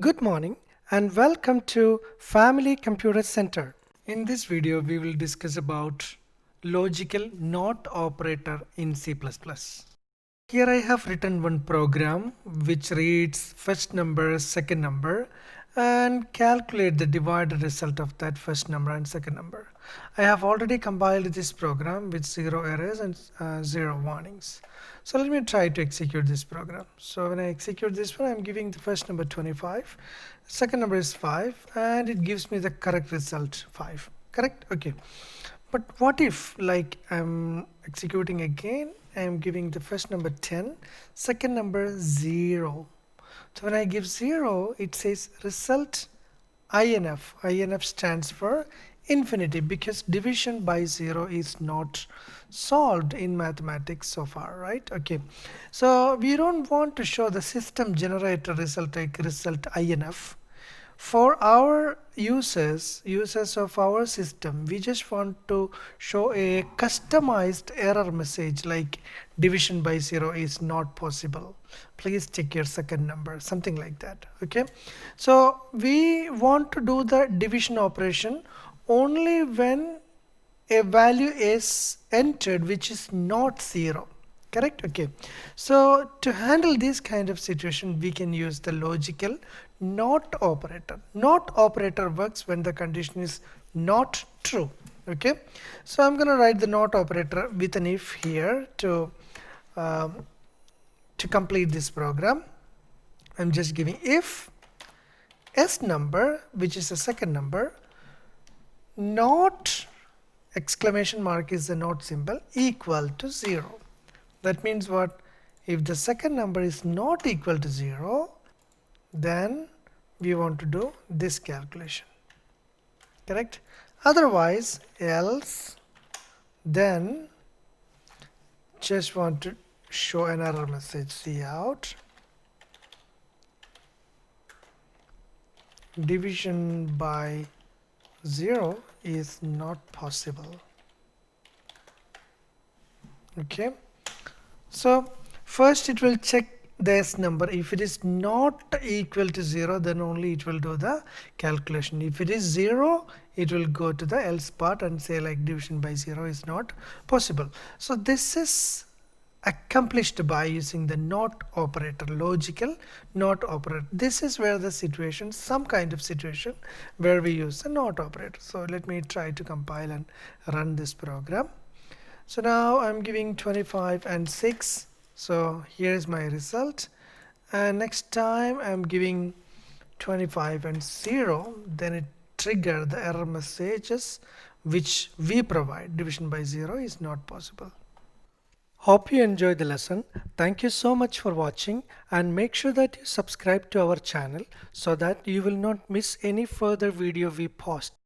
Good morning and welcome to Family Computer Center. In this video, we will discuss about logical NOT operator in C++. Here I have written one program which reads first number, second number and calculate the divided result of that first number and second number. I have already compiled this program with 0 errors and 0 warnings. So let me try to execute this program. So when I execute this one, I'm giving the first number 25, second number is 5 and it gives me the correct result 5. Correct? Okay. But what if like I'm executing again, I'm giving the first number 10, second number 0. So when I give 0, it says result INF. INF stands for infinity because division by 0 is not solved in mathematics so far, right? Okay. So we don't want to show the system generator result like result INF. For our users of our system, we just want to show a customized error message like division by 0 is not possible. Please check your second number, something like that. Okay. So we want to do the division operation only when a value is entered which is not 0. Correct? Okay. So to handle this kind of situation, we can use the logical NOT operator. NOT operator works when the condition is not true. Okay. So I'm going to write the NOT operator with an if here to complete this program. I'm just giving if s number, which is the second number, not exclamation mark is the not symbol, equal to 0. That means what? If the second number is not equal to 0, then we want to do this calculation. Correct? Otherwise, else, then just want to show an error message, cout, division by 0 is not possible. Okay. So first it will check the s number. If it is not equal to 0, then only it will do the calculation. If it is 0, it will go to the else part and say like division by 0 is not possible. So this is accomplished by using the NOT operator, logical NOT operator. This is where the situation, some kind of situation where we use the NOT operator. So let me try to compile and run this program. So now I'm giving 25 and 6. So here is my result. And next time I'm giving 25 and 0. Then it trigger the error messages which we provide. Division by 0 is not possible. Hope you enjoyed the lesson. Thank you so much for watching and make sure that you subscribe to our channel so that you will not miss any further video we post.